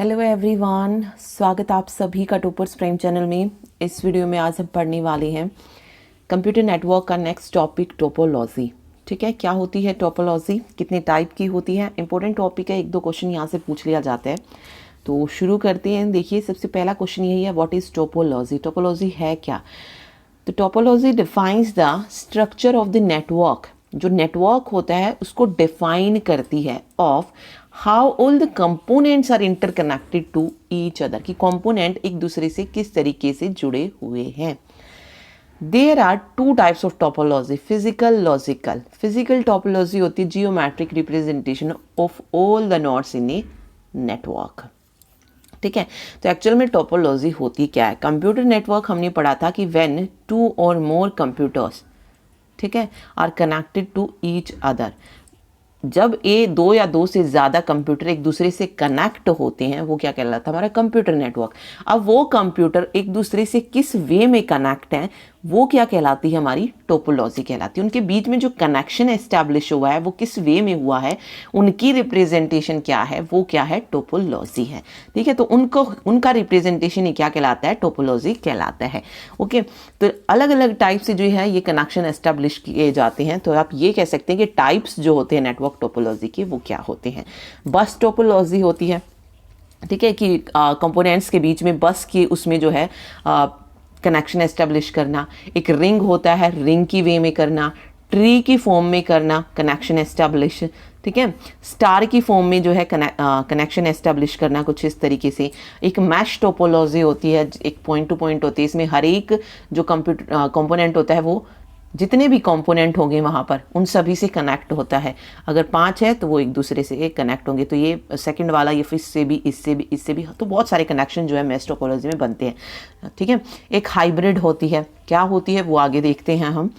Hello everyone, स्वागत आप सभी का टॉपर्स प्राइम चैनल में। इस वीडियो में आज हम पढ़ने वाले हैं कंप्यूटर नेटवर्क का नेक्स्ट टॉपिक टोपोलॉजी। ठीक है, क्या होती है टोपोलॉजी, कितने टाइप की होती है, इंपॉर्टेंट टॉपिक है। एक दो क्वेश्चन यहाँ से पूछ लिया जाता है, तो शुरू करते हैं। देखिए, सबसे पहला क्वेश्चन यही है, व्हाट इज़ टोपोलॉजी। टोपोलॉजी है क्या? तो topology defines the structure of the network. जो नेटवर्क होता है उसको डिफाइन करती है of how all the components are interconnected to each other, कि कंपोनेंट एक दूसरे से किस तरीके से जुड़े हुए हैं। There are two types of topology, physical, logical. Physical topology होती है geometric representation of all the nodes in a network. ठीक है, तो एक्चुअल में टोपोलॉजी होती क्या है? कंप्यूटर नेटवर्क हमने पढ़ा था कि व्हेन टू और मोर कंप्यूटर्स, ठीक है, are connected to each other. जब दो या दो से ज़्यादा कंप्यूटर एक दूसरे से कनेक्ट होते हैं, वो क्या कहलाता है? हमारा कंप्यूटर नेटवर्क। अब वो कंप्यूटर एक दूसरे से किस वे में कनेक्ट हैं, वो क्या कहलाती है? हमारी टोपोलॉजी कहलाती है। उनके बीच में जो कनेक्शन एस्टैब्लिश हुआ है वो किस वे में हुआ है, उनकी रिप्रेजेंटेशन क्या है, वो क्या है? टोपोलॉजी है। ठीक है, तो उनका रिप्रेजेंटेशन ही क्या कहलाता है? टोपोलॉजी कहलाता है। ओके, तो अलग अलग टाइप से जो है ये कनेक्शन एस्टैब्लिश किए जाते हैं। तो आप ये कह सकते हैं कि टाइप्स जो होते हैं नेटवर्क टोपोलॉजी के वो क्या होते हैं। बस टोपोलॉजी होती है, ठीक है, कि कंपोनेंट्स के बीच में बस की उसमें जो है कनेक्शन एस्टेब्लिश करना। एक रिंग होता है, रिंग की वे में करना। ट्री की फॉर्म में करना, कनेक्शन एस्टेब्लिश। ठीक है, स्टार की फॉर्म में जो है कनेक्शन एस्टेब्लिश करना, कुछ इस तरीके से। एक मैश टोपोलॉजी होती है, एक पॉइंट टू पॉइंट होती है। इसमें हर एक जो कंपोनेंट होता है वो जितने भी कंपोनेंट होंगे वहाँ पर उन सभी से कनेक्ट होता है। अगर 5 है तो वो एक दूसरे से कनेक्ट होंगे। तो ये सेकंड वाला, ये इससे भी, इससे भी, इससे भी, तो बहुत सारे कनेक्शन जो है मैश टोपोलॉजी में बनते हैं। ठीक है, एक हाइब्रिड होती है। क्या होती है वो आगे देखते हैं हम।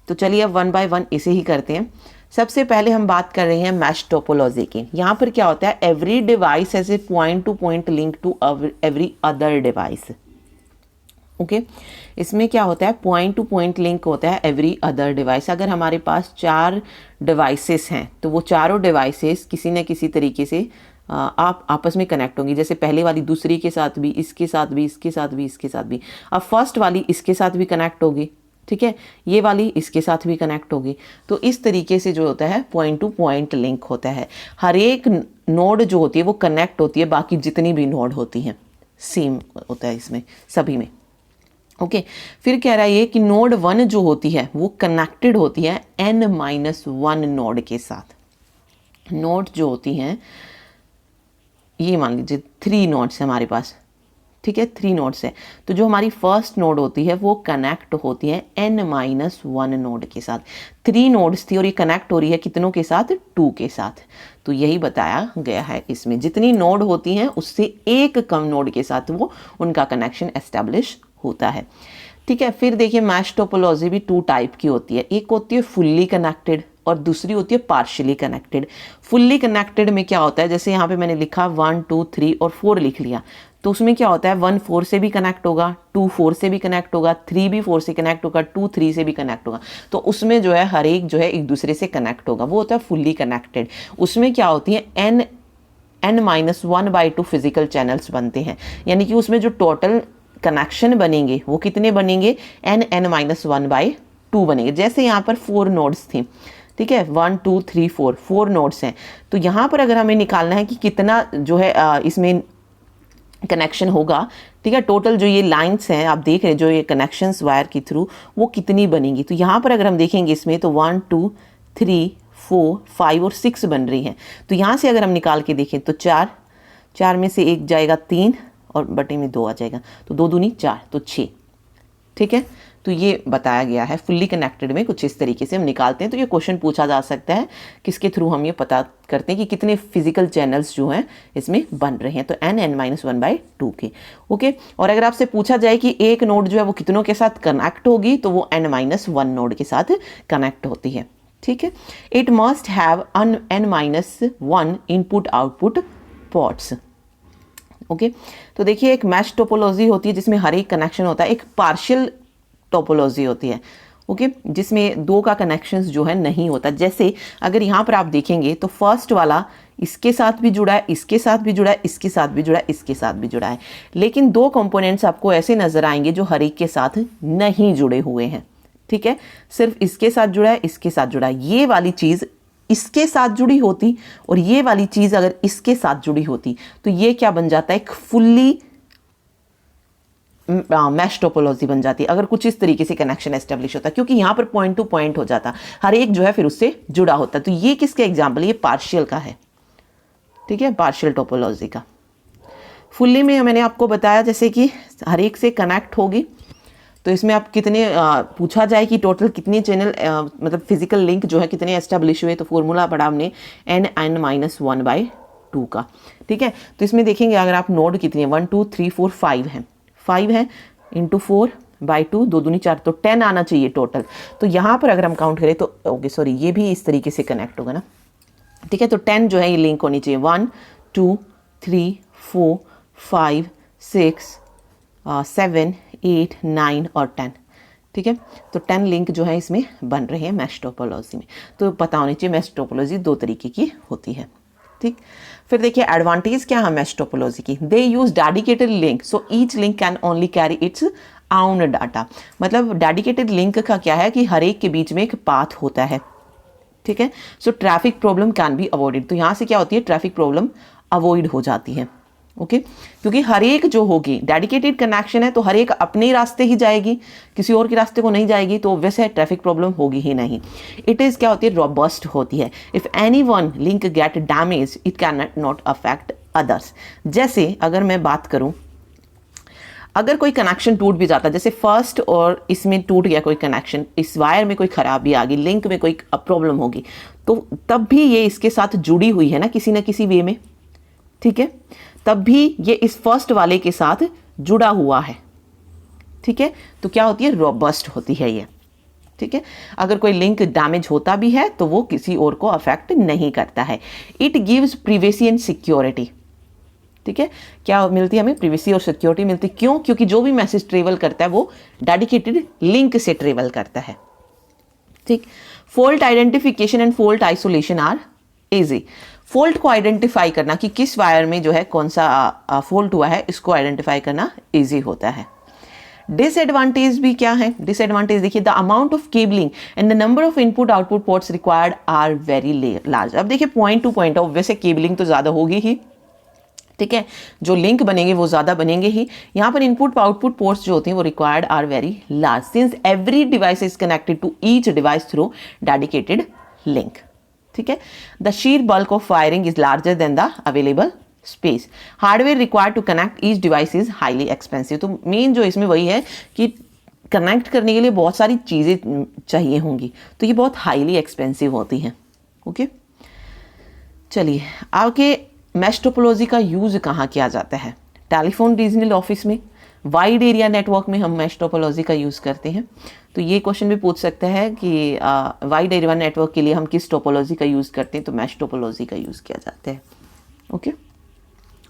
तो चलिए अब वन बाय वन इसे ही करते हैं। सबसे पहले हम बात कर रहे हैं मैश टोपोलॉजी की। यहाँ पर क्या होता है? Every device has a point to point link to every other device. Okay, इसमें क्या होता है? पॉइंट टू पॉइंट लिंक होता है एवरी अदर डिवाइस। अगर हमारे पास 4 डिवाइसेस हैं तो वो चारों डिवाइसेस किसी न किसी तरीके से आप आपस में कनेक्ट होंगी। जैसे पहले वाली दूसरी के साथ भी, इसके साथ भी, इसके साथ भी, इसके साथ भी। अब फर्स्ट वाली इसके साथ भी कनेक्ट होगी, ठीक है, ये वाली इसके साथ भी कनेक्ट होगी। तो इस तरीके से जो होता है पॉइंट टू पॉइंट लिंक होता है। हर एक नोड जो होती है वो कनेक्ट होती है बाकी जितनी भी नोड होती हैं, सेम होता है इसमें सभी में। ओके, फिर कह रहा है ये कि नोड 1 जो होती है वो कनेक्टेड होती है n-1 नोड के साथ। नोड जो होती हैं, ये मान लीजिए 3 नोड्स है हमारे पास, ठीक है, 3 नोड्स है। तो जो हमारी फर्स्ट नोड होती है वो कनेक्ट होती है n-1 नोड के साथ। 3 नोड्स थी और ये कनेक्ट हो रही है कितनों के साथ? 2 के साथ। तो यही बताया गया है इसमें, जितनी नोड होती हैं उससे एक कम नोड के साथ वो उनका कनेक्शन एस्टेब्लिश होता है। ठीक है, फिर देखिए मैश टोपोलॉजी भी 2 टाइप की होती है। एक होती है फुल्ली कनेक्टेड और दूसरी होती है पार्शियली कनेक्टेड। फुल्ली कनेक्टेड में क्या होता है? जैसे यहाँ पे मैंने लिखा 1, 2, 3 और 4 लिख लिया, तो उसमें क्या होता है? 1 4 से भी कनेक्ट होगा, 2 4 से भी कनेक्ट होगा, 3 भी 4 से कनेक्ट होगा, 2 3 से भी कनेक्ट होगा। तो उसमें जो है हर एक जो है एक दूसरे से कनेक्ट होगा, वो होता है फुल्ली कनेक्टेड। उसमें क्या होती है? n-1/2 फिजिकल चैनल्स बनते हैं, यानी कि उसमें जो टोटल कनेक्शन बनेंगे वो कितने बनेंगे? n-1/2 बनेंगे। जैसे यहाँ पर 4 नोड्स थी, ठीक है, 1 2 3 4 नोड्स हैं। तो यहाँ पर अगर हमें निकालना है कि कितना जो है इसमें कनेक्शन होगा, ठीक है, टोटल जो ये लाइंस हैं आप देख रहे हैं, जो ये कनेक्शंस वायर के थ्रू, वो कितनी बनेंगी। तो यहाँ पर अगर हम देखेंगे इसमें तो 1 2 3 4 5 और 6 बन रही हैं। तो यहाँ से अगर हम निकाल के देखें तो 4 में से 1 जाएगा 3 और बटे में 2 आ जाएगा, तो 2 दूनी 4, तो 6। ठीक है, तो ये बताया गया है फुल्ली कनेक्टेड में कुछ इस तरीके से हम निकालते हैं। तो ये क्वेश्चन पूछा जा सकता है, किसके थ्रू हम ये पता करते हैं कि कितने फिजिकल चैनल्स जो हैं इसमें बन रहे हैं। तो n-1/2 के। ओके, और अगर आपसे पूछा जाए कि एक नोड जो है वो कितनों के साथ कनेक्ट होगी, तो वो n-1 नोड के साथ कनेक्ट होती है। ठीक है, it must have n-1 input output ports. Okay, तो देखिए एक मैश टोपोलॉजी होती है जिसमें हर एक कनेक्शन होता है। एक पार्शियल टोपोलॉजी होती है, ओके, जिसमें दो का कनेक्शंस जो है नहीं होता। जैसे अगर यहाँ पर आप देखेंगे तो फर्स्ट वाला इसके साथ भी जुड़ा है, इसके साथ भी जुड़ा है, इसके साथ भी जुड़ा है, इसके साथ भी जुड़ा है, लेकिन दो कंपोनेंट्स आपको ऐसे नजर आएंगे जो हर एक के साथ नहीं जुड़े हुए हैं। ठीक है, सिर्फ इसके साथ जुड़ा है, इसके साथ जुड़ा है। ये वाली चीज इसके साथ जुड़ी होती और ये वाली चीज अगर इसके साथ जुड़ी होती तो ये क्या बन जाता है, एक फुल्ली मैश टोपोलॉजी बन जाती है, अगर कुछ इस तरीके से कनेक्शन एस्टेब्लिश होता, क्योंकि यहां पर पॉइंट टू पॉइंट हो जाता, हर एक जो है फिर उससे जुड़ा होता। तो ये किसका एग्जाम्पल, ये पार्शियल का है। ठीक है, पार्शियल टोपोलॉजी का। फुल्ली में मैंने आपको बताया जैसे कि हर एक से कनेक्ट होगी, तो इसमें आप कितने पूछा जाए कि टोटल कितने चैनल मतलब फिजिकल लिंक जो है कितने एस्टेब्लिश हुए, तो फॉर्मूला पढ़ा हमने n(n-1/2) का। ठीक है, तो इसमें देखेंगे अगर आप नोड कितने 1 2 3 4 5 हैं, 5 है इंटू 4/2, 2 दूनी 4, तो 10 आना चाहिए टोटल। तो यहाँ पर अगर हम काउंट करें तो ओके सॉरी, ये भी इस तरीके से कनेक्ट होगा ना। ठीक है, तो 10 जो है ये लिंक होनी चाहिए, 1 2 3 4 5 6 7 8 9 और 10। ठीक है, तो 10 लिंक जो है इसमें बन रहे हैं मैश टोपोलॉजी में। तो पता होनी चाहिए मैश टोपोलॉजी दो तरीके की होती है। ठीक, फिर देखिए एडवांटेज क्या है मैश टोपोलॉजी की, they use dedicated link, so each link can only carry its own data. मतलब डेडिकेटेड लिंक का क्या है कि हर एक के बीच में एक पाथ होता है। ठीक है, so traffic problem can be avoided, तो यहाँ से क्या होती है, ट्रैफिक प्रॉब्लम अवॉइड हो जाती है। ओके, क्योंकि हर एक जो होगी डेडिकेटेड कनेक्शन है तो हर एक अपने ही रास्ते ही जाएगी, किसी और के रास्ते को नहीं जाएगी, तो वैसे ट्रैफिक प्रॉब्लम होगी ही नहीं। इट इज़ क्या होती है, रॉबस्ट होती है। If any one link gate damage it can not affect others. जैसे अगर मैं बात करूं, अगर कोई कनेक्शन टूट भी जाता, जैसे फर्स्ट और इसमें टूट गया कोई कनेक्शन, इस वायर में कोई खराबी आ गई, लिंक में कोई प्रॉब्लम होगी, तो तब भी ये इसके साथ जुड़ी हुई है ना किसी न किसी वे में। ठीक है, तब भी ये इस फर्स्ट वाले के साथ जुड़ा हुआ है। ठीक है, तो क्या होती है, रॉबस्ट होती है ये। ठीक है, अगर कोई लिंक डैमेज होता भी है तो वो किसी और को अफेक्ट नहीं करता है। It gives privacy and security. ठीक है, क्या मिलती है हमें, प्रिवेसी और सिक्योरिटी मिलती है। क्यों, क्योंकि जो भी मैसेज ट्रेवल करता है वो डेडिकेटेड लिंक से ट्रेवल करता है। ठीक, fault identification and fault isolation are easy. Fault को आइडेंटिफाई करना कि किस वायर में जो है कौन सा फॉल्ट हुआ है, इसको आइडेंटिफाई करना इजी होता है। डिसएडवांटेज भी क्या है, डिसएडवांटेज देखिए, the amount of cabling and the number of input output ports required are very large. अब देखिए पॉइंट टू पॉइंट, वैसे केबलिंग तो ज़्यादा होगी ही। ठीक है, जो लिंक बनेंगे वो ज़्यादा बनेंगे ही। यहाँ पर इनपुट आउटपुट पोर्ट्स जो होते हैं वो required are very large, since every device is connected to each device through dedicated link. ठीक है, the sheer bulk of wiring is larger than the available space. Hardware required to connect each device is highly expensive. तो main जो इसमें वही है कि connect करने के लिए बहुत सारी चीज़ें चाहिए होंगी, तो ये बहुत हाईली एक्सपेंसिव होती हैं। ओके, चलिए आगे, मैश टोपोलॉजी का यूज़ कहाँ किया जाता है, टेलीफोन रीजनल ऑफिस में, वाइड एरिया नेटवर्क में हम मैश टोपोलॉजी का यूज़ करते हैं। तो ये क्वेश्चन भी पूछ सकता है कि वाइड एरिया नेटवर्क के लिए हम किस टोपोलॉजी का यूज़ करते हैं, तो मैश टोपोलॉजी का यूज़ किया जाता है। ओके,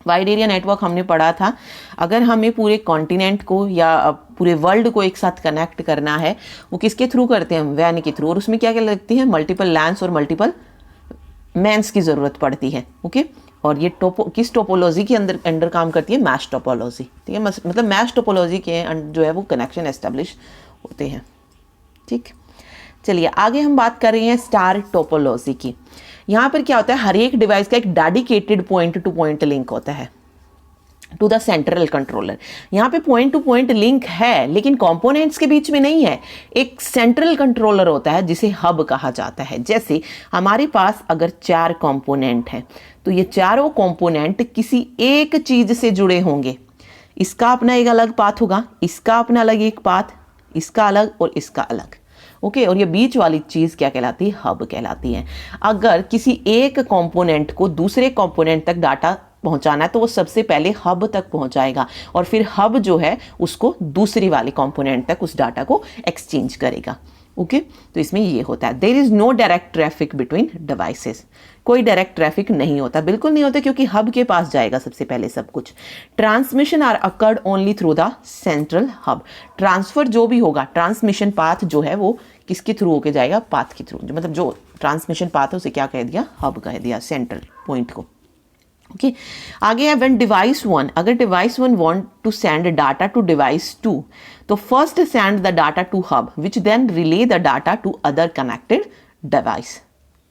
वाइड एरिया नेटवर्क हमने पढ़ा था, अगर हमें पूरे कॉन्टिनेंट को या पूरे वर्ल्ड को एक साथ कनेक्ट करना है, वो किसके थ्रू करते हैं, हम वैन के थ्रू, और उसमें क्या क्या लगती है, मल्टीपल लैंस और मल्टीपल मैन्स की ज़रूरत पड़ती है। ओके, और ये किस टोपोलॉजी के अंडर काम करती है, मैश टोपोलॉजी। ठीक है, मतलब मैश टोपोलॉजी के जो है वो कनेक्शन एस्टेब्लिश होते हैं। ठीक, चलिए आगे हम बात कर रहे हैं स्टार टोपोलॉजी की। यहाँ पर क्या होता है, हर एक डिवाइस का एक dedicated point to point link होता है टू द सेंट्रल कंट्रोलर। यहाँ पे पॉइंट टू पॉइंट लिंक है लेकिन कंपोनेंट्स के बीच में नहीं है, एक सेंट्रल कंट्रोलर होता है जिसे हब कहा जाता है। जैसे हमारे पास अगर 4 कंपोनेंट हैं तो ये चारों कंपोनेंट किसी एक चीज से जुड़े होंगे। इसका अपना एक अलग पाथ होगा, इसका अपना अलग एक पाथ, इसका अलग और इसका अलग। ओके, और ये बीच वाली चीज क्या कहलाती है, हब कहलाती है। अगर किसी एक कंपोनेंट को दूसरे कंपोनेंट तक डाटा पहुंचाना है तो वो सबसे पहले हब तक पहुंचाएगा और फिर हब जो है उसको दूसरी वाली कंपोनेंट तक उस डाटा को एक्सचेंज करेगा। ओके तो इसमें ये होता है there is no direct traffic between devices, कोई डायरेक्ट ट्रैफिक नहीं होता, बिल्कुल नहीं होता, क्योंकि हब के पास जाएगा सबसे पहले सब कुछ। Transmission are occurred only through the central hub, transfer जो भी होगा, ट्रांसमिशन पाथ जो है वो किसके थ्रू होके जाएगा, पाथ के थ्रू, मतलब जो ट्रांसमिशन पाथ है उसे क्या कह दिया, हब कह दिया, सेंट्रल पॉइंट को। ओके आगे है व्हेन डिवाइस 1, अगर device 1 want to send data to device 2, तो first send the data to hub which then relay the data to other connected device.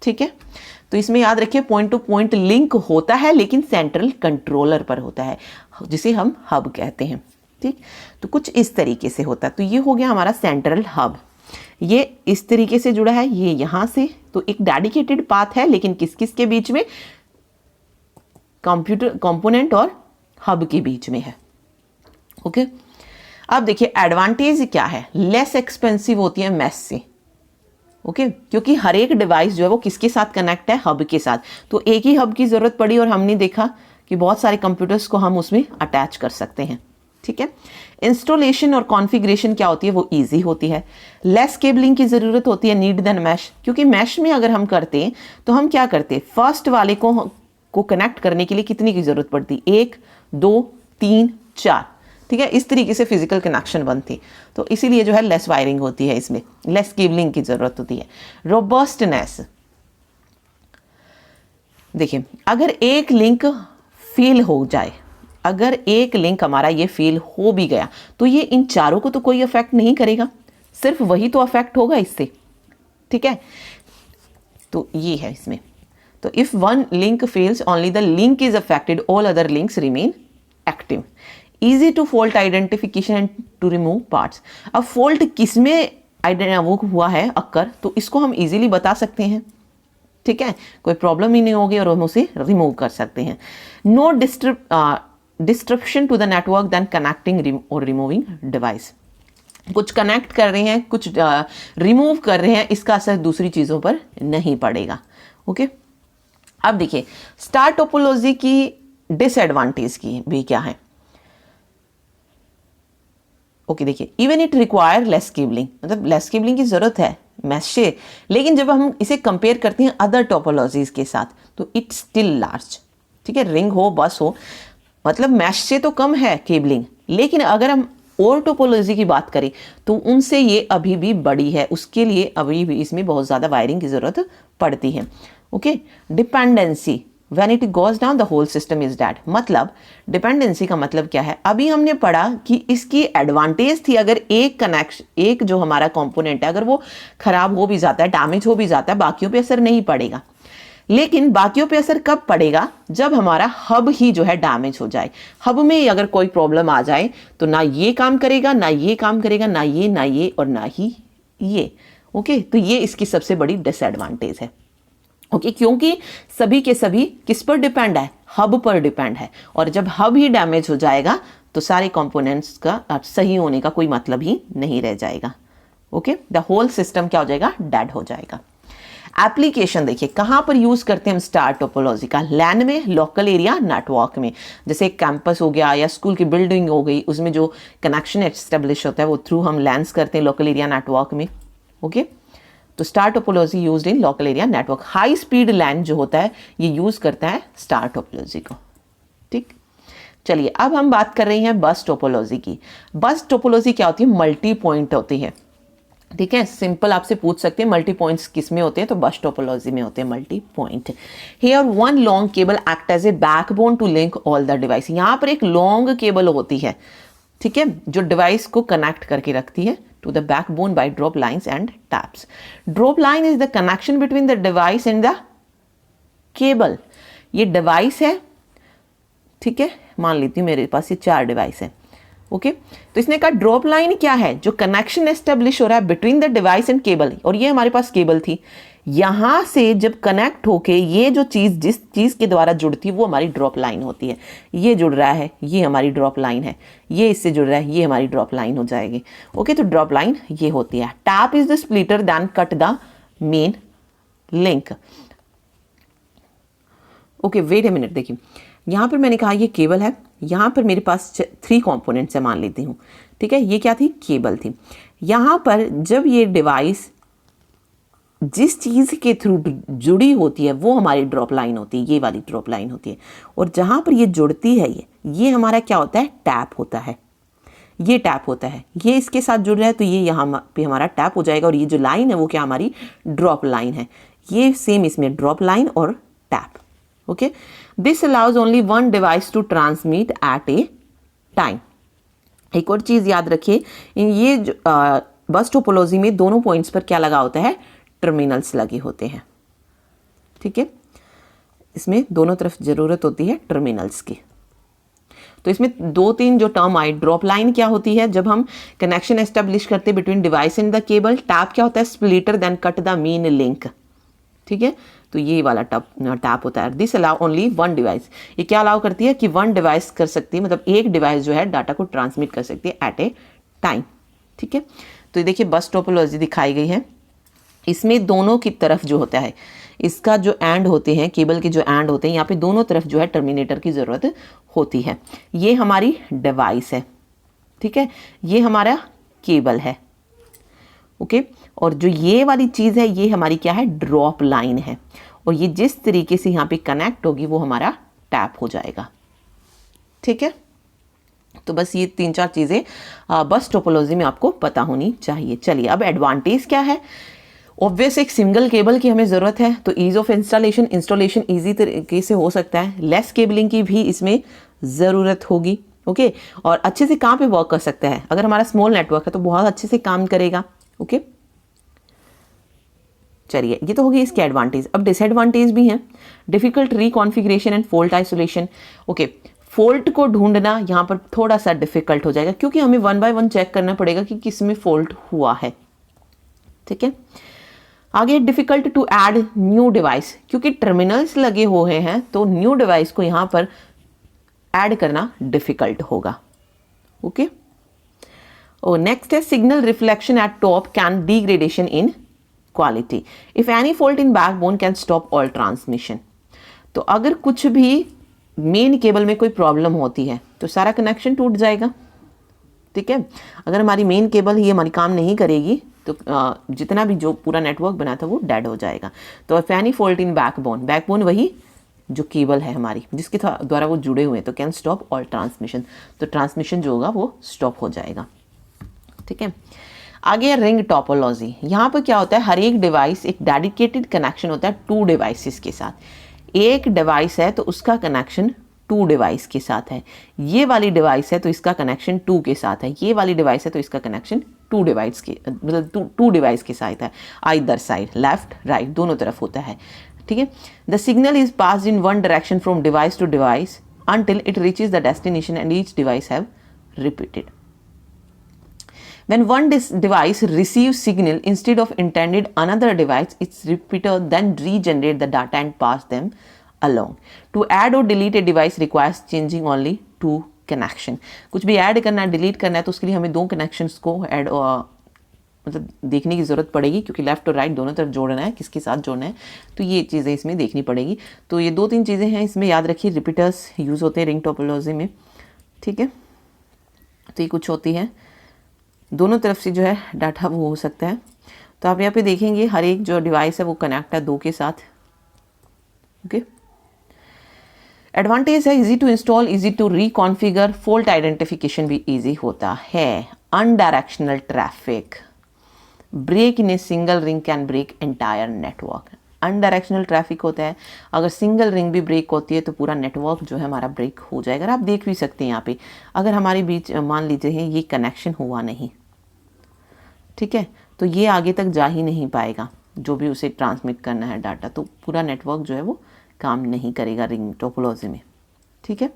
ठीक है, तो इसमें याद रखिए पॉइंट टू पॉइंट लिंक होता है लेकिन सेंट्रल कंट्रोलर पर होता है, जिसे हम हब कहते हैं। ठीक, तो कुछ इस तरीके से होता है। तो ये हो गया हमारा सेंट्रल हब, ये इस तरीके से जुड़ा है, ये यहां से, तो एक डेडिकेटेड पाथ है, लेकिन किस किस के बीच में, कंप्यूटर कंपोनेंट और हब के बीच में है। ओके अब देखिए एडवांटेज क्या है, लेस एक्सपेंसिव होती है मैश से। ओके क्योंकि हर एक डिवाइस जो है वो किसके साथ कनेक्ट है, हब के साथ, तो एक ही हब की जरूरत पड़ी और हमने देखा कि बहुत सारे कंप्यूटर्स को हम उसमें अटैच कर सकते हैं। ठीक है, इंस्टॉलेशन और कॉन्फ़िगरेशन क्या होती है, वो इजी होती है। लेस केबलिंग की ज़रूरत होती है नीड देन मैश, क्योंकि मैश में अगर हम करते हैं तो हम क्या करते हैं, फर्स्ट वाले को कनेक्ट करने के लिए कितनी की ज़रूरत पड़ती, 1 2 3 4। ठीक है, इस तरीके से फिजिकल कनेक्शन बनती, तो इसीलिए जो है लेस वायरिंग होती है, इसमें लेस केबलिंग की ज़रूरत होती है। रोबस्टनेस, देखिए अगर एक लिंक फेल हो जाए, अगर एक लिंक हमारा ये फेल हो भी गया तो ये इन चारों को तो कोई अफेक्ट नहीं करेगा, सिर्फ वही तो अफेक्ट होगा इससे। ठीक है, तो ये है इसमें, तो if one link fails only the link is affected, all other links remain active. Easy to fault identification and to remove parts, अब फॉल्ट किसमें वो हुआ है अक्कर, तो इसको हम इजीली बता सकते हैं। ठीक है, कोई प्रॉब्लम ही नहीं होगी और हम उसे रिमूव कर सकते हैं। No disruption to the network then connecting और रिमूविंग डिवाइस, कुछ कनेक्ट कर रहे हैं, कुछ रिमूव कर रहे हैं, इसका असर दूसरी चीज़ों पर नहीं पड़ेगा। ओके अब देखिए स्टार टोपोलॉजी की डिसएडवांटेज की भी क्या है। ओके देखिए even it require less cabling, मतलब लेस केबलिंग की जरूरत है मैश से, लेकिन जब हम इसे कंपेयर करते हैं अदर टोपोलॉजीज के साथ तो इट स्टिल लार्ज। ठीक है, रिंग हो बस हो, मतलब मैश से तो कम है केबलिंग, लेकिन अगर हम और टोपोलॉजी की बात करें तो उनसे ये अभी भी बड़ी है, उसके लिए अभी भी इसमें बहुत ज़्यादा वायरिंग की ज़रूरत पड़ती है। Okay dependency, when it goes down the whole system is dead, मतलब डिपेंडेंसी का मतलब क्या है, अभी हमने पढ़ा कि इसकी एडवांटेज थी, अगर एक कनेक्शन, एक जो हमारा कंपोनेंट है अगर वो खराब हो भी जाता है, डैमेज हो भी जाता है, बाकियों पे असर नहीं पड़ेगा। लेकिन बाकियों पे असर कब पड़ेगा, जब हमारा हब ही जो है डैमेज हो जाए, हब में अगर कोई प्रॉब्लम आ जाए तो ना ये काम करेगा, ना ये काम करेगा, ना ये और ना ही ये। ओके तो ये इसकी सबसे बड़ी डिसएडवांटेज है। ओके क्योंकि सभी के सभी किस पर डिपेंड है, हब पर डिपेंड है, और जब हब ही डैमेज हो जाएगा तो सारे कंपोनेंट्स का सही होने का कोई मतलब ही नहीं रह जाएगा। ओके द होल सिस्टम क्या हो जाएगा, डेड हो जाएगा। एप्लीकेशन देखिए कहाँ पर यूज करते हैं हम स्टार टोपोलॉजी का, लैन में, लोकल एरिया नेटवर्क में, जैसे कैंपस हो गया या स्कूल की बिल्डिंग हो गई, उसमें जो कनेक्शन एस्टेब्लिश होता है वो थ्रू हम लैंस करते हैं लोकल एरिया नेटवर्क में। ओके तो star topology used in local area network. High speed LAN जो होता है ये यूज करता है स्टार टोपोलॉजी को। ठीक चलिए अब हम बात कर रहे हैं बस टोपोलॉजी की। बस टोपोलॉजी क्या होती है, मल्टी पॉइंट होती है। ठीक है, सिंपल आपसे पूछ सकते हैं मल्टी पॉइंट्स किस में होते हैं, तो बस टोपोलॉजी में होते हैं multi point. Here one long cable act as a backbone to link all the device, यहाँ पर एक लॉन्ग केबल होती है, ठीक है, जो डिवाइस को कनेक्ट करके रखती है to the backbone by drop lines and taps. Drop line is the connection between the device and the cable. ये डिवाइस है, ठीक है, मान लेती हूँ मेरे पास ये 4 डिवाइस है। ओके तो इसने कहा ड्रॉप लाइन क्या है, जो कनेक्शन एस्टेब्लिश हो रहा है between the device and cable, और ये हमारे पास केबल थी, यहां से जब कनेक्ट होके ये जो चीज जिस चीज के द्वारा जुड़ती है वो हमारी ड्रॉप लाइन होती है। ये जुड़ रहा है, ये हमारी ड्रॉप लाइन है, ये इससे जुड़ रहा है, ये हमारी ड्रॉप लाइन हो जाएगी। ओके तो ड्रॉप लाइन ये होती है। Tap is the splitter than cut the main link. Okay wait a minute, देखिए यहाँ पर मैंने कहा ये केबल है, यहाँ पर मेरे पास 3 कंपोनेंट्स है मान लेती हूँ, ठीक है, ये क्या थी, केबल थी। यहाँ पर जब ये डिवाइस जिस चीज़ के थ्रू जुड़ी होती है वो हमारी ड्रॉप लाइन होती है, ये वाली ड्रॉप लाइन होती है। और जहाँ पर ये जुड़ती है ये हमारा क्या होता है, टैप होता है। ये टैप होता है, ये इसके साथ जुड़ रहा है तो ये यहाँ पे हमारा टैप हो जाएगा। और ये जो लाइन है वो क्या हमारी ड्रॉप लाइन है। ये सेम इसमें ड्रॉप लाइन और tap. Okay, this allows only one device to transmit at a time. एक और चीज़ याद रखिए, ये बस टोपोलॉजी में दोनों पॉइंट्स पर क्या लगा होता है, टर्मिनल्स लगे होते हैं। ठीक है, इसमें दोनों तरफ ज़रूरत होती है टर्मिनल्स की। तो इसमें 2-3 जो टर्म आई, ड्रॉप लाइन क्या होती है, जब हम कनेक्शन एस्टेब्लिश करते हैं between device and the cable. Tap क्या होता है, splitter then cut the main link. ठीक है, तो ये वाला टैप होता है। This allow only one device, ये क्या अलाउ करती है कि वन डिवाइस कर सकती है, मतलब एक डिवाइस जो है डाटा को ट्रांसमिट कर सकती है एट ए टाइम। ठीक है, तो ये देखिए बस टोपोलॉजी दिखाई गई है। इसमें दोनों की तरफ जो होता है, इसका जो एंड होते हैं, केबल के जो एंड होते हैं, यहाँ पे दोनों तरफ जो है टर्मिनेटर की ज़रूरत होती है। ये हमारी डिवाइस है, ठीक है, ये हमारा केबल है। ओके, और जो ये वाली चीज़ है ये हमारी क्या है, ड्रॉप लाइन है। और ये जिस तरीके से यहाँ पे कनेक्ट होगी वो हमारा टैप हो जाएगा। ठीक है, तो बस ये 3-4 चीज़ें बस टोपोलॉजी में आपको पता होनी चाहिए। चलिए, अब एडवांटेज क्या है। ऑब्वियस एक सिंगल केबल की हमें ज़रूरत है, तो ईज़ ऑफ इंस्टॉलेशन ईजी तरीके से हो सकता है। लेस केबलिंग की भी इसमें ज़रूरत होगी। ओके, और अच्छे से कहाँ पे वर्क कर सकता है, अगर हमारा स्मॉल नेटवर्क है तो बहुत अच्छे से काम करेगा। ओके, चलिए, ये तो होगी इसके एडवांटेज। अब डिसएडवांटेज भी हैं, difficult reconfiguration and fault isolation. Okay, fault को ढूंढना यहाँ पर थोड़ा सा डिफिकल्ट हो जाएगा, क्योंकि हमें 1 बाय 1 चेक करना पड़ेगा कि किस में फॉल्ट हुआ है। ठीक है, आगे difficult to add new device, क्योंकि टर्मिनल्स लगे हुए हैं तो न्यू डिवाइस को यहाँ पर ऐड करना डिफिकल्ट होगा। ओके, और नेक्स्ट है signal reflection eight top can degradation in quality. If any fault in backbone can stop all transmission. तो अगर कुछ भी मेन केबल में कोई प्रॉब्लम होती है तो सारा कनेक्शन टूट जाएगा। ठीक है, अगर हमारी मेन केबल ही हमारी काम नहीं करेगी तो जितना भी जो पूरा नेटवर्क बना था वो डेड हो जाएगा। तो if any fault in backbone वही जो केबल है हमारी जिसके द्वारा वो जुड़े हुए हैं, तो कैन स्टॉप ऑल ट्रांसमिशन, तो ट्रांसमिशन जो होगा वो स्टॉप हो जाएगा। ठीक है, आगे रिंग टोपोलॉजी। यहाँ पर क्या होता है, हर एक डिवाइस एक डेडिकेटेड कनेक्शन होता है 2 डिवाइसेस के साथ। एक डिवाइस है तो उसका कनेक्शन 2 डिवाइस के साथ है। ये वाली डिवाइस है तो इसका कनेक्शन 2 के साथ है। ये वाली डिवाइस है तो इसका कनेक्शन 2 डिवाइस के, मतलब 2 डिवाइस के साथ है। आइदर साइड, लेफ्ट राइट दोनों तरफ होता है। ठीक है, the signal is passed in one direction from device to device until it reaches the destination and each device have repeated. When one device receives signal instead of intended another device, its repeater then regenerate the data and pass them along. To add or delete a device requires changing only 2 connection. कुछ भी add करना है, delete करना है तो उसके लिए हमें 2 कनेक्शंस को ऐड मतलब देखने की ज़रूरत पड़ेगी, क्योंकि लेफ्ट और राइट दोनों तरफ जोड़ना है, किसके साथ जोड़ना है, तो ये चीज़ें इसमें देखनी पड़ेगी। तो ये 2-3 चीज़ें हैं इसमें याद रखिए। रिपीटर्स यूज़ होते हैं रिंग टोपोलॉजी में। ठीक है, तो ये कुछ होती है, दोनों तरफ से जो है डाटा वो हो सकता है। तो आप यहाँ पे देखेंगे हर एक जो डिवाइस है वो कनेक्ट है 2 के साथ। ओके, एडवांटेज है easy to install, easy to reconfigure, fault identification भी इजी होता है। Unidirectional traffic, break in a single ring can break entire network. Unidirectional traffic होता है, अगर सिंगल रिंग भी ब्रेक होती है तो पूरा नेटवर्क जो है हमारा ब्रेक हो जाएगा। और आप देख भी सकते हैं यहाँ पे, अगर हमारे बीच मान लीजिए ये कनेक्शन हुआ नहीं, ठीक है, तो ये आगे तक जा ही नहीं पाएगा जो भी उसे ट्रांसमिट करना है डाटा, तो पूरा नेटवर्क जो है वो काम नहीं करेगा रिंग टोपोलॉजी में। ठीक है,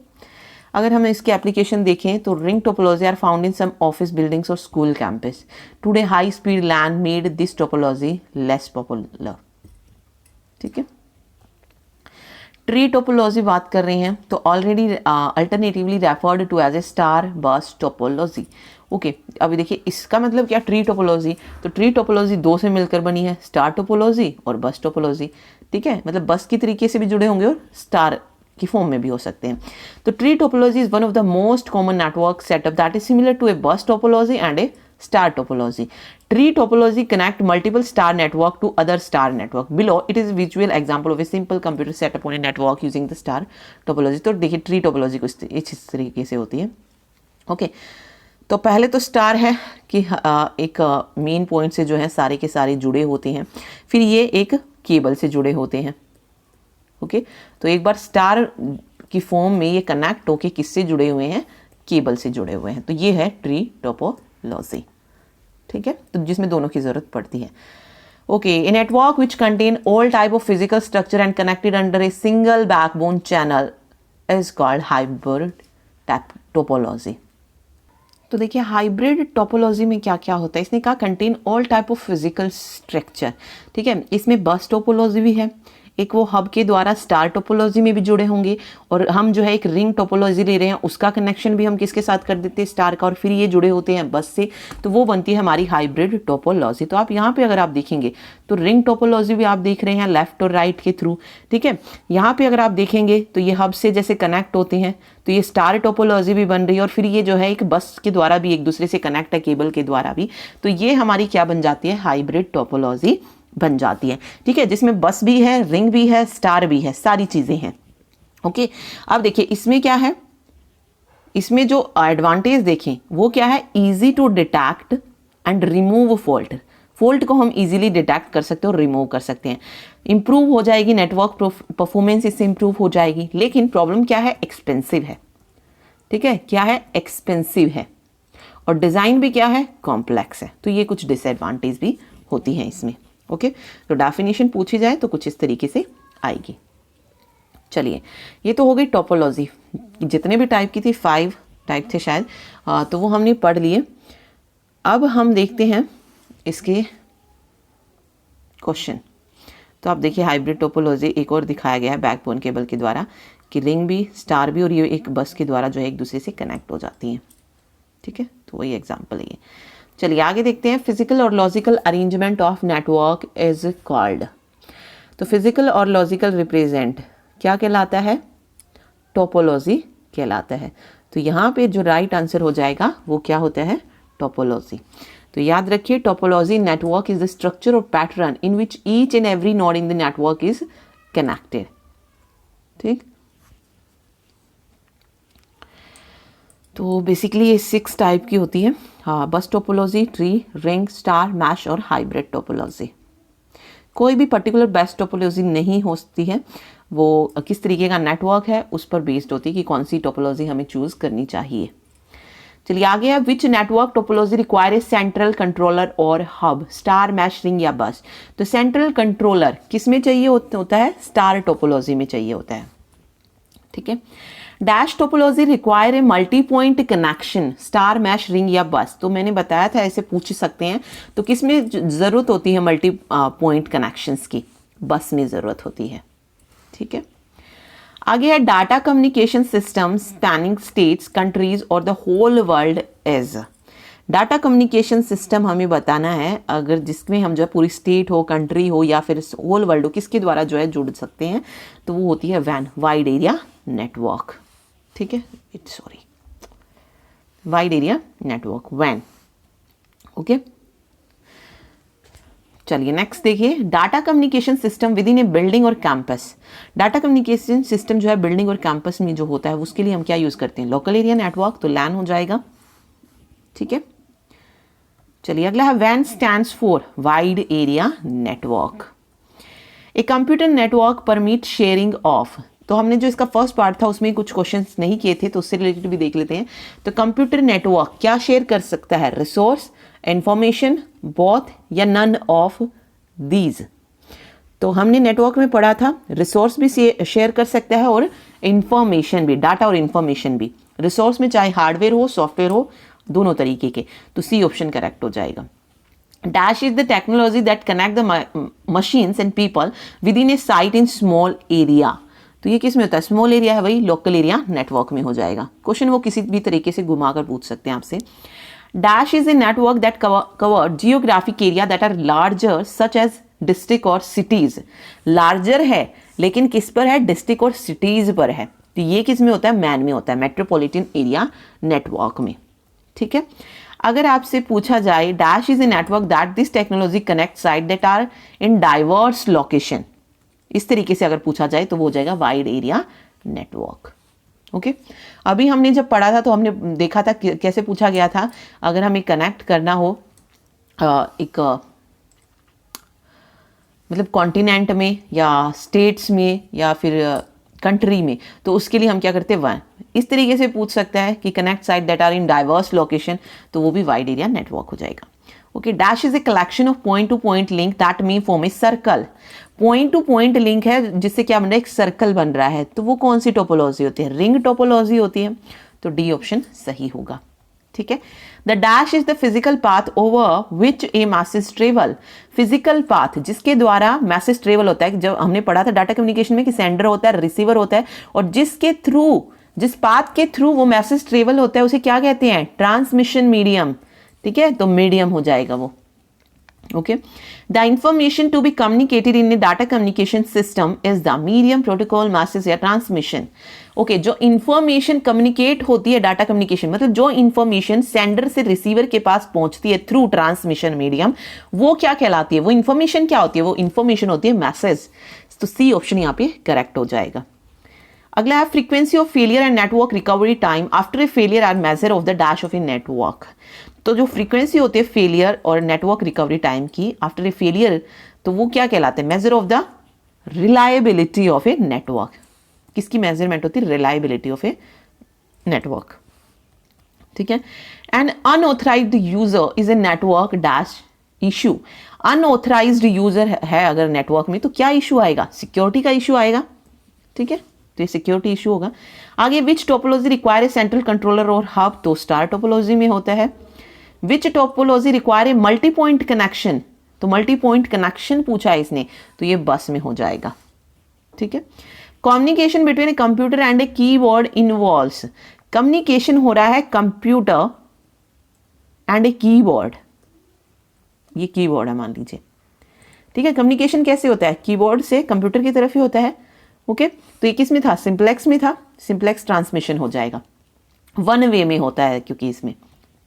अगर हम इसके एप्लीकेशन देखें तो ring topology are found in some office buildings और school campus. Today high speed LAN made this topology less popular. ठीक है, ट्री टोपोलॉजी बात कर रहे हैं तो already alternatively referred to as a star bus topology. Okay, अभी देखिए इसका मतलब क्या, ट्री टोपोलॉजी, तो ट्री टोपोलॉजी 2 से मिलकर बनी है, स्टार टोपोलॉजी और बस टोपोलॉजी। ठीक है, मतलब बस की तरीके से भी जुड़े होंगे और स्टार की फॉर्म में भी हो सकते हैं। तो tree topology is one of the most common network setup that is similar to a bus topology and a Star topology. Tree topology connect multiple star network to other star network. Below it is visual example of a simple computer setup on a network using the star topology. तो देखिए tree topology कुछ इस तरीके से होती है. Okay तो पहले तो स्टार है कि एक मेन पॉइंट से जो है सारे के सारे जुड़े होते हैं, फिर ये एक केबल से जुड़े होते हैं. ओके तो एक बार स्टार की फॉर्म में ये कनेक्ट होके किससे जुड़े हुए हैं, केबल से जुड़े हुए हैं. तो ये है ट्री टोपोलॉजी. ठीक है, तो जिसमें दोनों की जरूरत पड़ती है. Okay a network which contain all type of physical structure and connected under a single backbone channel is called hybrid topology. तो देखिए हाइब्रिड टोपोलॉजी में क्या क्या होता है. इसने कहा contain all type of physical structure. ठीक है, इसमें बस टोपोलॉजी भी है, एक वो हब के द्वारा स्टार टोपोलॉजी में भी जुड़े होंगे, और हम जो है एक रिंग टोपोलॉजी ले रहे हैं उसका कनेक्शन भी हम किसके साथ कर देते हैं, स्टार का, और फिर ये जुड़े होते हैं बस से, तो वो बनती है हमारी हाइब्रिड टोपोलॉजी. तो आप यहाँ पे अगर आप देखेंगे तो रिंग टोपोलॉजी भी आप देख रहे हैं लेफ्ट और राइट के थ्रू. ठीक है, यहाँ पे अगर आप देखेंगे तो ये हब से जैसे कनेक्ट होते हैं, तो ये स्टार टोपोलॉजी भी बन रही है, और फिर ये जो है एक बस के द्वारा भी एक दूसरे से कनेक्ट है, केबल के द्वारा भी. तो ये हमारी क्या बन जाती है, हाइब्रिड टोपोलॉजी बन जाती है. ठीक है, जिसमें बस भी है, रिंग भी है, स्टार भी है, सारी चीजें हैं. ओके अब देखिए इसमें क्या है, इसमें जो एडवांटेज देखें वो क्या है, easy to detect and remove fault. Fault को हम इजीली डिटेक्ट कर सकते हैं और रिमूव कर सकते हैं. इंप्रूव हो जाएगी नेटवर्क परफॉर्मेंस, इससे इंप्रूव हो जाएगी. लेकिन प्रॉब्लम क्या है, एक्सपेंसिव है. ठीक है, क्या है, एक्सपेंसिव है, और डिजाइन भी क्या है, कॉम्प्लेक्स है. तो ये कुछ डिसएडवांटेज भी होती हैं इसमें. ओके तो डेफिनेशन पूछी जाए तो कुछ इस तरीके से आएगी. चलिए ये तो हो गई टोपोलॉजी. जितने भी टाइप की थी 5 टाइप थे शायद, तो वो हमने पढ़ लिए. अब हम देखते हैं इसके क्वेश्चन. तो आप देखिए हाइब्रिड टोपोलॉजी एक और दिखाया गया है बैकबोन केबल के द्वारा, कि रिंग भी, स्टार भी, और ये एक बस के द्वारा जो है एक दूसरे से कनेक्ट हो जाती हैं. ठीक है, तो वही एग्जाम्पल है ये. चलिए आगे देखते हैं. फिजिकल और logical arrangement of network is called. तो फिजिकल और लॉजिकल रिप्रेजेंट क्या कहलाता है, टोपोलॉजी कहलाता है. तो यहाँ पे जो राइट आंसर हो जाएगा वो क्या होता है, टोपोलॉजी. तो याद रखिए topology network is the structure और pattern in which each and every node in the network is connected. ठीक, तो बेसिकली ये 6 टाइप की होती है. हाँ, bus topology, tree, ring, star, mesh और हाइब्रिड टोपोलॉजी. कोई भी पर्टिकुलर बेस्ट टोपोलॉजी नहीं होती है, वो किस तरीके का नेटवर्क है उस पर बेस्ड होती है कि कौन सी टोपोलॉजी हमें चूज करनी चाहिए. चलिए आगे है. Which network topology require a central controller और हब, स्टार, मैश, रिंग या बस. तो सेंट्रल कंट्रोलर किस में चाहिए होता है, स्टार टोपोलॉजी में चाहिए होता है. ठीक है. Dash topology require a multi point connection, star, mesh, ring या बस. तो मैंने बताया था ऐसे पूछ सकते हैं. तो किस में जरूरत होती है मल्टी पॉइंट कनेक्शंस की, बस में जरूरत होती है. ठीक है. आगे है data communication system spanning states, countries और the whole world is. Data communication system हमें बताना है अगर जिसमें हम जो है पूरी स्टेट हो, कंट्री हो या फिर होल वर्ल्ड हो, किसके द्वारा जो है जुड़ सकते हैं, तो वो होती है वैन, वाइड एरिया नेटवर्क. ठीक है, सॉरी, वाइड एरिया नेटवर्क, वैन. ओके चलिए नेक्स्ट देखिए. Data communication system within a building और कैंपस. डाटा कम्युनिकेशन सिस्टम जो है बिल्डिंग और कैंपस में जो होता है उसके लिए हम क्या यूज करते हैं, लोकल एरिया नेटवर्क, तो लैन हो जाएगा. ठीक है. चलिए अगला है वैन stands for wide area network. A computer network permit sharing of. तो हमने जो इसका फर्स्ट पार्ट था उसमें कुछ क्वेश्चंस नहीं किए थे, तो उससे रिलेटेड भी देख लेते हैं. तो कंप्यूटर नेटवर्क क्या शेयर कर सकता है, रिसोर्स, इंफॉर्मेशन, बोथ या नन ऑफ दीज. तो हमने नेटवर्क में पढ़ा था रिसोर्स भी शेयर कर सकता है और इंफॉर्मेशन भी, डाटा और इंफॉर्मेशन भी. रिसोर्स में चाहे हार्डवेयर हो, सॉफ्टवेयर हो, दोनों तरीके के. तो सी ऑप्शन करेक्ट हो जाएगा. Dash is the technology that connect the machines and people with in A site in small area. तो ये किस में होता है, स्मॉल एरिया है, वही लोकल एरिया नेटवर्क में हो जाएगा. क्वेश्चन वो किसी भी तरीके से घुमाकर पूछ सकते हैं आपसे. Dash is a network that cover geographic area that are larger such as district और सिटीज. लार्जर है लेकिन किस पर है, डिस्ट्रिक्ट और सिटीज पर है. तो ये किस में होता है, मैन में होता है, मेट्रोपॉलिटन एरिया नेटवर्क में. ठीक है. अगर आपसे पूछा जाए dash is a network that this technology connect site that are in diverse location, इस तरीके से अगर पूछा जाए तो वो हो जाएगा वाइड एरिया नेटवर्क। ओके अभी हमने जब पढ़ा था तो हमने देखा था कैसे पूछा गया था, अगर हमें कनेक्ट करना हो एक मतलब कॉन्टिनेंट में या स्टेट्स में या फिर कंट्री में, तो उसके लिए हम क्या करते हैं वन। इस तरीके से पूछ सकता है कि connect site that are in diverse location, तो वो भी वाइड एरिया नेटवर्क हो जाएगा। Okay dash is a collection of point to point link that may form a circle. Point to point link है जिससे क्या बन रहा है, एक सर्कल बन रहा है, तो वो कौन सी टोपोलॉजी होती है, रिंग टोपोलॉजी होती है, तो डी ऑप्शन सही होगा। ठीक है, the dash is the physical path over which A message travel. Physical path जिसके द्वारा मैसेज ट्रेवल होता है, जब हमने पढ़ा था डाटा कम्युनिकेशन में कि सेंडर होता है, रिसीवर होता है, और जिसके थ्रू, जिस पाथ के थ्रू वो मैसेज ट्रेवल होता है उसे क्या कहते हैं, ट्रांसमिशन मीडियम। ठीक है, तो मीडियम हो जाएगा वो। Okay the information to be communicated in a data communication system is the medium, protocol, message या ट्रांसमिशन। ओके जो इंफॉर्मेशन कम्युनिकेट होती है डाटा कम्युनिकेशन, मतलब जो इंफॉर्मेशन सेंडर से रिसीवर के पास पहुंचती है थ्रू ट्रांसमिशन मीडियम, वो क्या कहलाती है, वो इंफॉर्मेशन क्या होती है, वो इंफॉर्मेशन होती है मैसेज। तो सी ऑप्शन यहाँ पे करेक्ट हो जाएगा। अगला है frequency of failure and network recovery time after a failure are measure of the dash of a network. तो जो फ्रीक्वेंसी होती है फेलियर और नेटवर्क रिकवरी टाइम की आफ्टर ए फेलियर, तो वो क्या कहलाते हैं, measure of the reliability of a network. किसकी मेजरमेंट होती है, रिलायबिलिटी ऑफ ए नेटवर्क। ठीक है, and unauthorised user is a network dash issue. Unauthorised user है अगर नेटवर्क में, तो क्या इशू आएगा, सिक्योरिटी का इशू आएगा। ठीक है, तो ये सिक्योरिटी इशू होगा। आगे which topology require a central controller और हब, तो स्टार टोपोलॉजी में होता है। Which topology require a multi point connection, तो मल्टी पॉइंट कनेक्शन पूछा है इसने, तो ये बस में हो जाएगा। ठीक है, communication between a computer and a keyboard involves. Communication हो रहा है कंप्यूटर एंड ए कीबोर्ड, ये कीबोर्ड है मान लीजिए। ठीक है, कम्युनिकेशन कैसे होता है, कीबोर्ड से कंप्यूटर की तरफ ही होता है। ओके तो ये किस में था, सिंप्लेक्स में था, सिंप्लेक्स ट्रांसमिशन हो जाएगा, वन वे में होता है क्योंकि इसमें।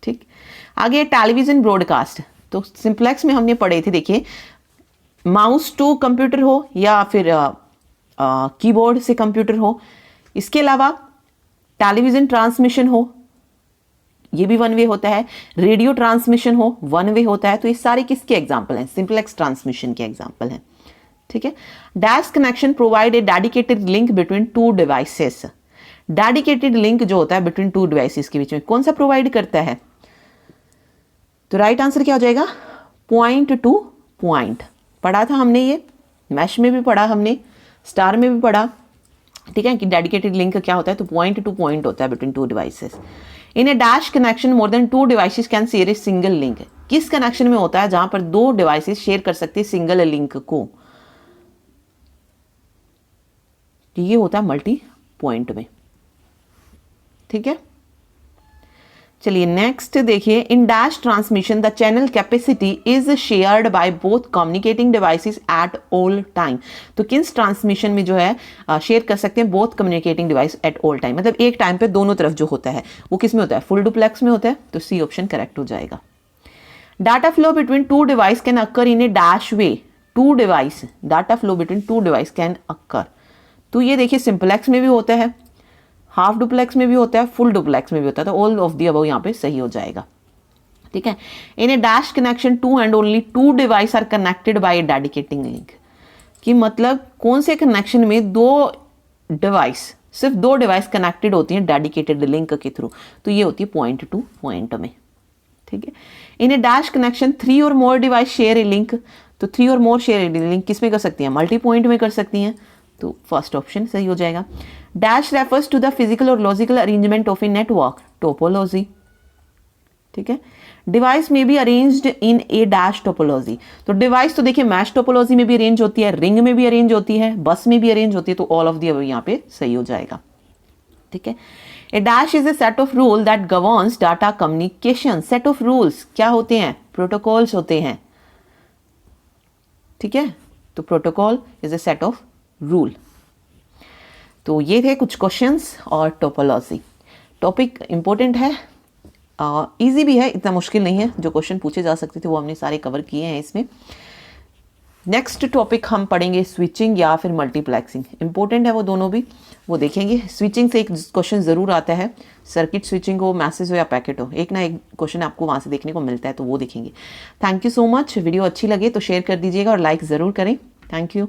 ठीक, आगे टेलीविजन ब्रॉडकास्ट, तो सिंप्लेक्स में हमने पढ़े थे, देखिए माउस टू कंप्यूटर हो या फिर कीबोर्ड से कंप्यूटर हो, इसके अलावा टेलीविजन ट्रांसमिशन हो, ये भी वन वे होता है, रेडियो ट्रांसमिशन हो वन वे होता है। तो ये सारे किसके एग्जाम्पल हैं, सिंप्लेक्स ट्रांसमिशन के एग्जाम्पल हैं। ठीक है, dash connection provide a dedicated link between two devices. Dedicated link जो होता है बिटवीन टू डिवाइसेस के बीच में कौन सा प्रोवाइड करता है, तो राइट आंसर क्या हो जाएगा, पॉइंट टू पॉइंट। पढ़ा था हमने, ये मैश में भी पढ़ा हमने, स्टार में भी पढ़ा। ठीक है, कि डेडिकेटेड लिंक क्या होता है, तो पॉइंट टू पॉइंट होता है between two devices. In a dash connection more than two devices can share a single link. किस कनेक्शन में होता है जहां पर दो डिवाइसेस शेयर कर सकते हैं सिंगल लिंक को, तो ये होता है मल्टी पॉइंट में। ठीक है, चलिए नेक्स्ट देखिए, in dash transmission the channel capacity is shared by both communicating devices at all time. तो किस ट्रांसमिशन में जो है शेयर कर सकते हैं both communicating device at all time, मतलब एक टाइम पे दोनों तरफ जो होता है वो किस में होता है, फुल डुप्लेक्स में होता है, तो सी ऑप्शन करेक्ट हो जाएगा। Data flow between two device can occur in a dash way. Two device, data flow between two device can occur, तो ये देखिए सिंपलेक्स में भी होता है, हाफ डुप्लेक्स में भी होता है, फुल डुप्लेक्स में भी होता है, तो ऑल ऑफ दी अबव यहाँ पे सही हो जाएगा। ठीक है, in a dash connection two and only two devices are connected by a dedicating link, कि मतलब कौन से कनेक्शन में दो डिवाइस, सिर्फ दो डिवाइस कनेक्टेड होती हैं डेडिकेटेड लिंक के थ्रू, तो ये होती है पॉइंट टू पॉइंट में। ठीक है, in a dash connection three और मोर डिवाइस शेयर ए लिंक, तो थ्री और मोर शेयर ए लिंक किस में कर सकती हैं, मल्टी पॉइंट में कर सकती हैं, तो फर्स्ट ऑप्शन सही हो जाएगा। Dash refers to the physical और logical arrangement of a network, topology. ठीक है, डिवाइस में भी arranged in a dash topology, तो डिवाइस तो देखिए मैश टोपोलॉजी में भी अरेंज होती है, रिंग में भी अरेंज होती है, बस में भी अरेंज होती है, तो ऑल ऑफ दी अबव यहाँ पे सही हो जाएगा। ठीक है, a dash is a set of rule that governs data communication. Set of rules क्या होते हैं, प्रोटोकॉल्स होते हैं। ठीक है, तो protocol is a set of rule. तो ये थे कुछ क्वेश्चंस और टोपोलॉजी। टॉपिक इंपॉर्टेंट है, इजी भी है, इतना मुश्किल नहीं है। जो क्वेश्चन पूछे जा सकते थे वो हमने सारे कवर किए हैं इसमें। नेक्स्ट टॉपिक हम पढ़ेंगे स्विचिंग या फिर मल्टीप्लेक्सिंग। इंपॉर्टेंट है वो दोनों भी, वो देखेंगे। स्विचिंग से एक क्वेश्चन ज़रूर आता है, सर्किट स्विचिंग हो, मैसेज हो या पैकेट हो, एक ना एक क्वेश्चन आपको वहाँ से देखने को मिलता है, तो वो देखेंगे। Thank you so much. Video अच्छी लगे तो शेयर कर दीजिएगा और लाइक ज़रूर करें। Thank you.